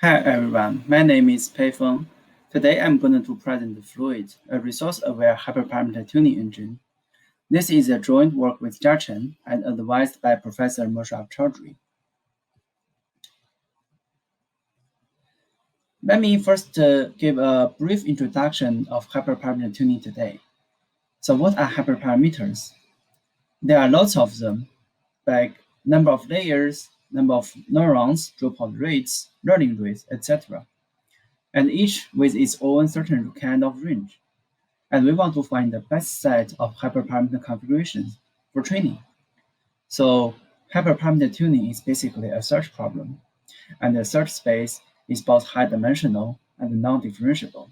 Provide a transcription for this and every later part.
Hi everyone, my name is Pei Feng. Today I'm going to present Fluid, a resource-aware hyperparameter tuning engine. This is a joint work with Jia Chen and advised by Professor Mushraf Chaudhry. Let me first give a brief introduction of hyperparameter tuning today. So what are hyperparameters? There are lots of them, like number of layers, number of neurons, dropout rates, learning rates, etc. And each with its own certain kind of range. And we want to find the best set of hyperparameter configurations for training. So hyperparameter tuning is basically a search problem, and the search space is both high-dimensional and non-differentiable.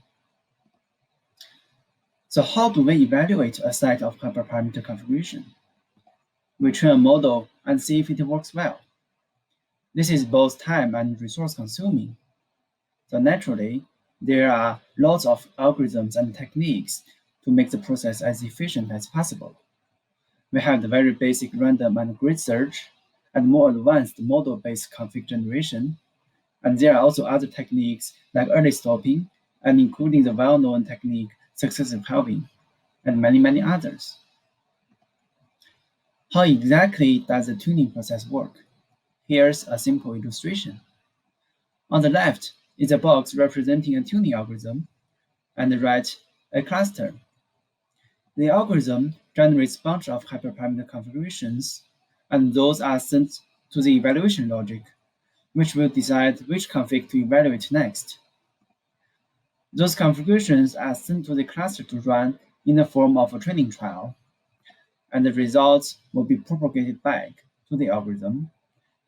So how do we evaluate a set of hyperparameter configuration? We train a model and see if it works well. This is both time and resource consuming. So naturally, there are lots of algorithms and techniques to make the process as efficient as possible. We have the very basic random and grid search, and more advanced model-based config generation. And there are also other techniques like early stopping, and including the well-known technique successive halving, and many, many others. How exactly does the tuning process work? Here's a simple illustration. On the left is a box representing a tuning algorithm, and the right a cluster. The algorithm generates a bunch of hyperparameter configurations, and those are sent to the evaluation logic, which will decide which config to evaluate next. Those configurations are sent to the cluster to run in the form of a training trial, and the results will be propagated back to the algorithm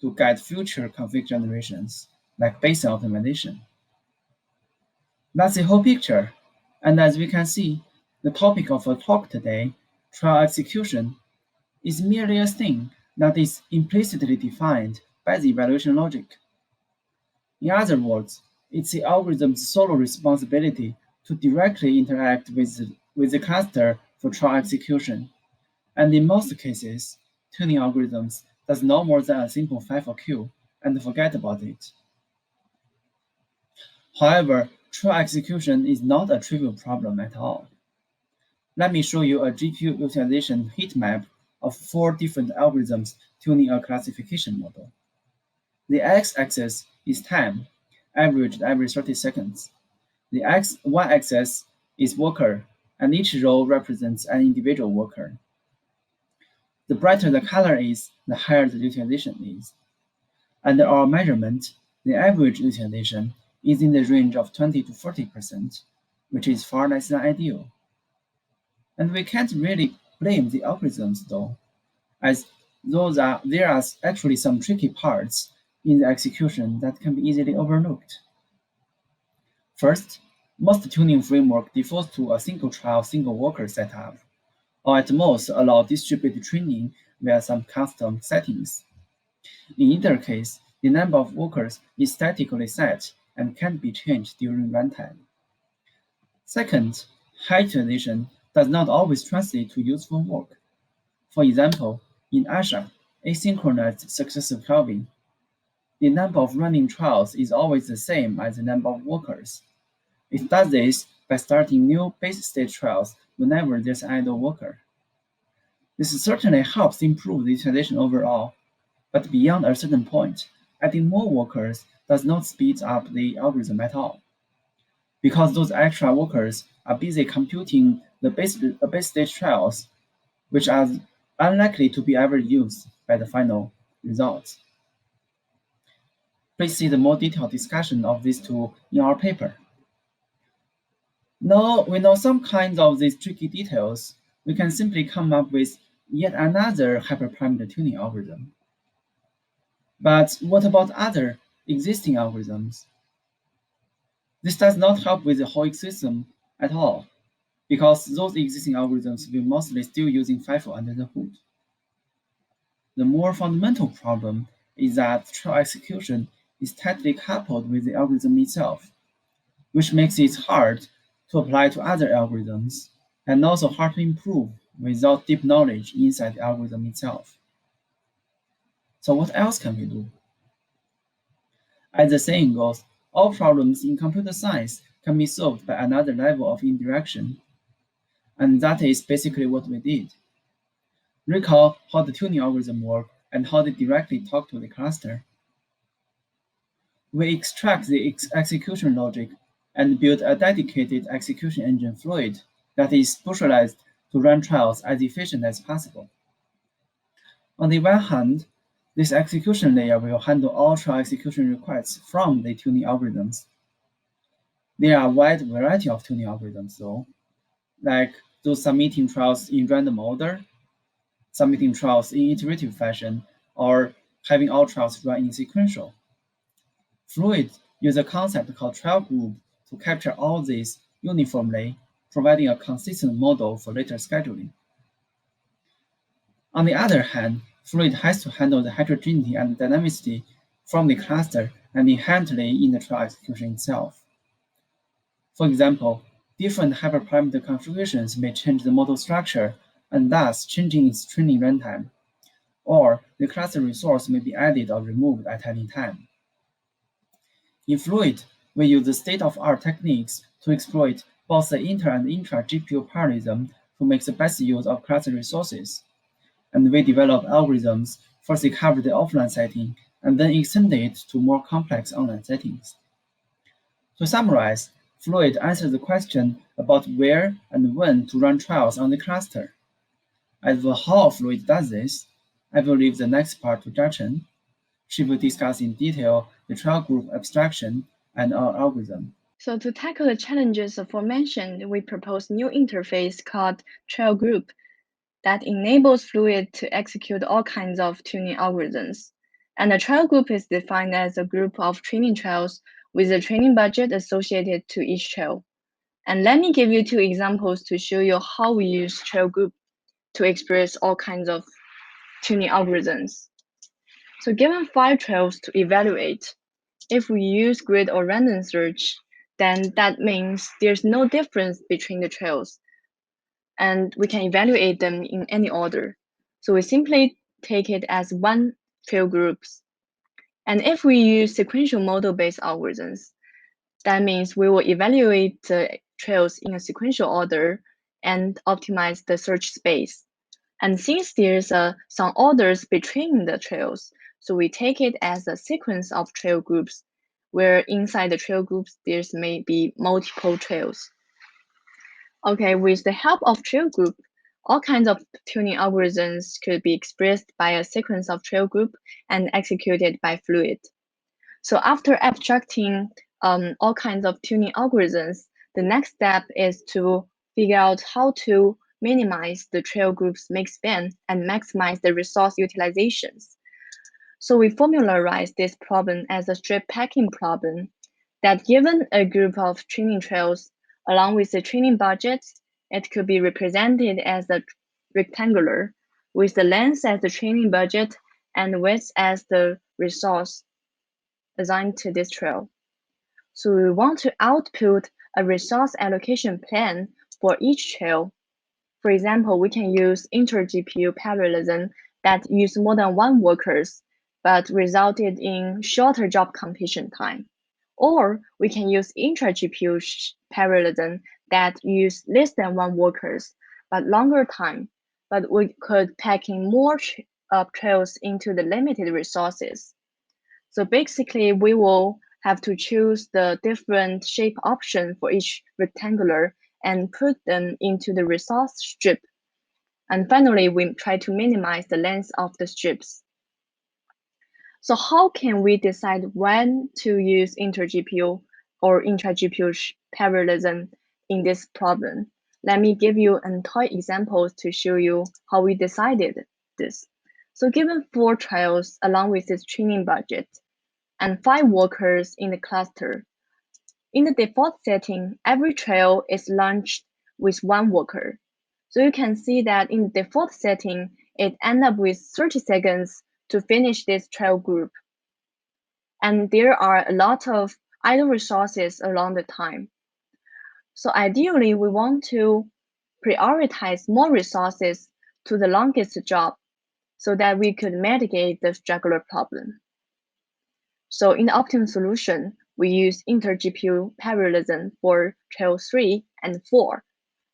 to guide future config generations, like Bayesian optimization. That's the whole picture, and as we can see, the topic of our talk today, trial execution, is merely a thing that is implicitly defined by the evaluation logic. In other words, it's the algorithm's sole responsibility to directly interact with the cluster for trial execution, and in most cases, tuning algorithms does no more than a simple FIFO queue and forget about it. However, trial execution is not a trivial problem at all. Let me show you a GPU utilization heat map of 4 different algorithms tuning a classification model. The x-axis is time, averaged every 30 seconds. The y-axis is worker, and each row represents an individual worker. The brighter the color is, the higher the utilization is. Under our measurement, the average utilization is in the range of 20 to 40%, which is far less than ideal. And we can't really blame the algorithms though, as there are actually some tricky parts in the execution that can be easily overlooked. First, most tuning framework defaults to a single trial, single worker setup, or at most allow distributed training via some custom settings. In either case, the number of workers is statically set and can't be changed during runtime. Second, high utilization does not always translate to useful work. For example, in Asha, asynchronous successive halving, the number of running trials is always the same as the number of workers. It does this by starting new base state trials whenever there's an idle worker. This certainly helps improve the utilization overall, but beyond a certain point, adding more workers does not speed up the algorithm at all, because those extra workers are busy computing the base state trials, which are unlikely to be ever used by the final results. Please see the more detailed discussion of these two in our paper. Now we know some kinds of these tricky details, we can simply come up with yet another hyperparameter tuning algorithm. But what about other existing algorithms? This does not help with the whole system at all, because those existing algorithms will mostly still using FIFO under the hood. The more fundamental problem is that trial execution is tightly coupled with the algorithm itself, which makes it hard to apply to other algorithms, and also hard to improve without deep knowledge inside the algorithm itself. So what else can we do? As the saying goes, all problems in computer science can be solved by another level of indirection. And that is basically what we did. Recall how the tuning algorithm work and how they directly talk to the cluster. We extract the execution logic and build a dedicated execution engine Fluid that is specialized to run trials as efficient as possible. On the one hand, this execution layer will handle all trial execution requests from the tuning algorithms. There are a wide variety of tuning algorithms, though, like those submitting trials in random order, submitting trials in iterative fashion, or having all trials run in sequential. Fluid uses a concept called Trailgroup to capture all these uniformly, providing a consistent model for later scheduling. On the other hand, Fluid has to handle the heterogeneity and dynamicity from the cluster and inherently in the trial execution itself. For example, different hyperparameter configurations may change the model structure and thus changing its training runtime, or the cluster resource may be added or removed at any time. In Fluid, we use the state-of-art techniques to exploit both the inter- and intra-GPU parallelism to make the best use of cluster resources. And we develop algorithms first to cover the offline setting and then extend it to more complex online settings. To summarize, Fluid answers the question about where and when to run trials on the cluster. As for how Fluid does this, I will leave the next part to Jiachen. She will discuss in detail the Trailgroup abstraction and our algorithm. So to tackle the challenges aforementioned, we propose a new interface called Trailgroup that enables Fluid to execute all kinds of tuning algorithms. And a trial group is defined as a group of training trials with a training budget associated to each trial. And let me give you two examples to show you how we use Trailgroup to express all kinds of tuning algorithms. So given 5 trials to evaluate, if we use grid or random search, then that means there's no difference between the trials, and we can evaluate them in any order. So we simply take it as one trial groups. And if we use sequential model-based algorithms, that means we will evaluate the trails in a sequential order and optimize the search space. And since there's some orders between the trails, so we take it as a sequence of trail groups, where inside the trail groups, there's may be multiple trails. Okay, with the help of trail group, all kinds of tuning algorithms could be expressed by a sequence of trail group and executed by Fluid. So after abstracting all kinds of tuning algorithms, the next step is to figure out how to minimize the trail group's mix span and maximize the resource utilizations. So we formularized this problem as a strip packing problem that given a group of training trails along with the training budget, it could be represented as a rectangular with the length as the training budget and width as the resource assigned to this trail. So we want to output a resource allocation plan for each trail. For example, we can use inter-GPU parallelism that use more than one workers, but resulted in shorter job completion time. Or we can use intra-GPU parallelism that use less than one workers, but longer time, but we could pack in more trails into the limited resources. So basically, we will have to choose the different shape option for each rectangular and put them into the resource strip. And finally, we try to minimize the length of the strips. So how can we decide when to use inter-GPU or intra-GPU parallelism in this problem? Let me give you a toy example to show you how we decided this. So given 4 trials along with this training budget, and 5 workers in the cluster. In the default setting, every trail is launched with 1 worker. So you can see that in the default setting, it ends up with 30 seconds to finish this trail group. And there are a lot of idle resources along the time. So ideally, we want to prioritize more resources to the longest job so that we could mitigate the struggler problem. So in the optimum solution, we use inter-GPU parallelism for trail 3 and 4,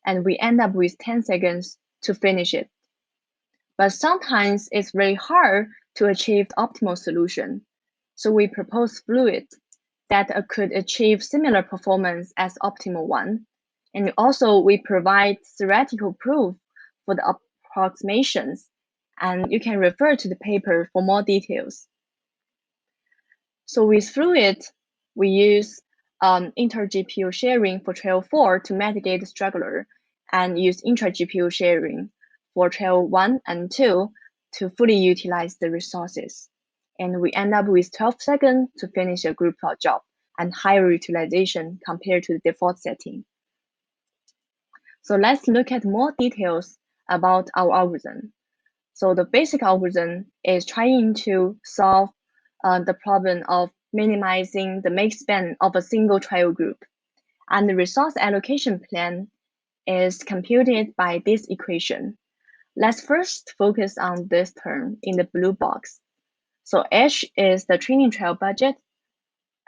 and we end up with 10 seconds to finish it. But sometimes it's very hard to achieve the optimal solution. So we propose fluid that could achieve similar performance as optimal one. And also we provide theoretical proof for the approximations, and you can refer to the paper for more details. So with fluid, we use inter-GPU sharing for trail 4 to mitigate the struggler, and use intra-GPU sharing for trail 1 and 2 to fully utilize the resources. And we end up with 12 seconds to finish a group plot job and higher utilization compared to the default setting. So let's look at more details about our algorithm. So the basic algorithm is trying to solve the problem of minimizing the make span of a single trial group. And the resource allocation plan is computed by this equation. Let's first focus on this term in the blue box. So H is the training trial budget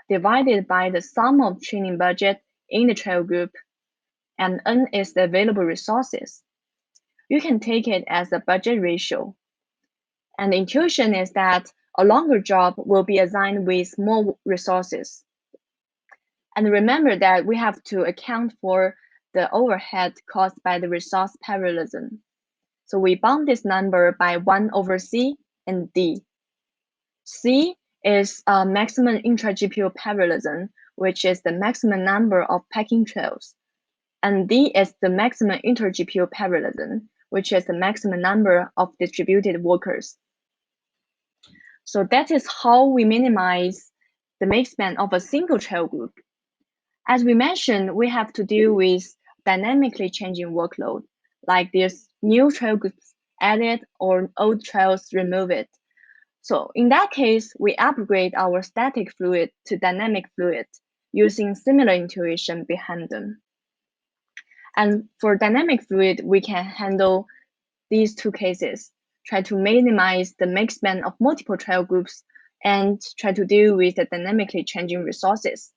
divided by the sum of training budget in the trial group, and N is the available resources. You can take it as a budget ratio. And the intuition is that a longer job will be assigned with more resources. And remember that we have to account for the overhead caused by the resource parallelism. So we bound this number by 1 over C and D. C is maximum intra-GPU parallelism, which is the maximum number of packing trails. And D is the maximum inter-GPU parallelism, which is the maximum number of distributed workers. So that is how we minimize the make span of a single trail group. As we mentioned, we have to deal with dynamically changing workload, like there's new trail groups added or old trails removed. So in that case, we upgrade our static fluid to dynamic fluid using similar intuition behind them. And for dynamic fluid, we can handle these two cases, try to minimize the make span of multiple trial groups and try to deal with the dynamically changing resources.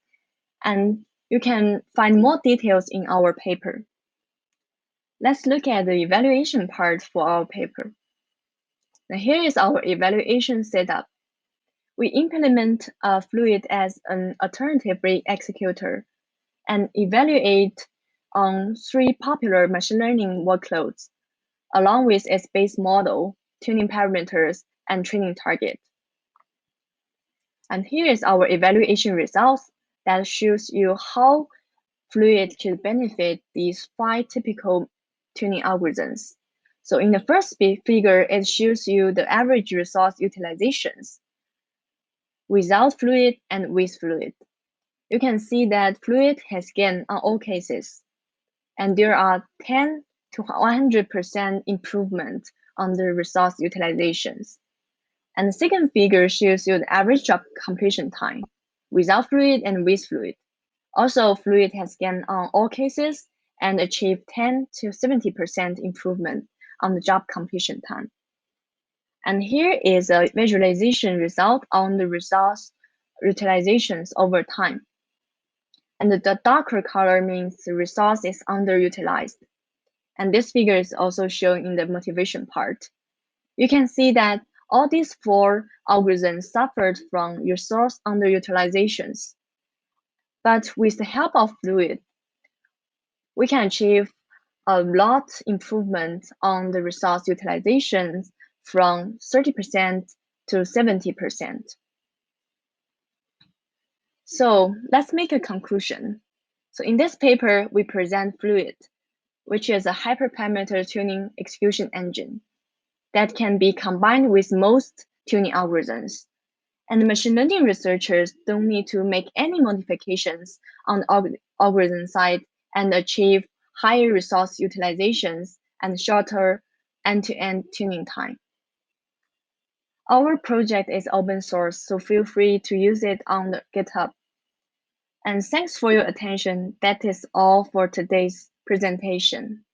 And you can find more details in our paper. Let's look at the evaluation part for our paper. Now here is our evaluation setup. We implement Fluid as an alternative rate executor and evaluate on 3 popular machine learning workloads, along with its base model, tuning parameters, and training target. And here is our evaluation results that shows you how Fluid could benefit these 5 typical tuning algorithms. So in the first figure, it shows you the average resource utilizations without Fluid and with Fluid. You can see that Fluid has gained on all cases, and there are 10 to 100% improvement on the resource utilizations. And the second figure shows you the average job completion time without Fluid and with Fluid. Also, Fluid has gained on all cases and achieved 10 to 70% improvement on the job completion time. And here is a visualization result on the resource utilizations over time. And the darker color means the resource is underutilized. And this figure is also shown in the motivation part. You can see that all these 4 algorithms suffered from resource underutilizations. But with the help of Fluid, we can achieve a lot improvement on the resource utilization from 30% to 70%. So let's make a conclusion. So in this paper, we present Fluid, which is a hyperparameter tuning execution engine that can be combined with most tuning algorithms. And the machine learning researchers don't need to make any modifications on the algorithm side and achieve higher resource utilizations and shorter end-to-end tuning time. Our project is open source, so feel free to use it on the GitHub. And thanks for your attention. That is all for today's presentation.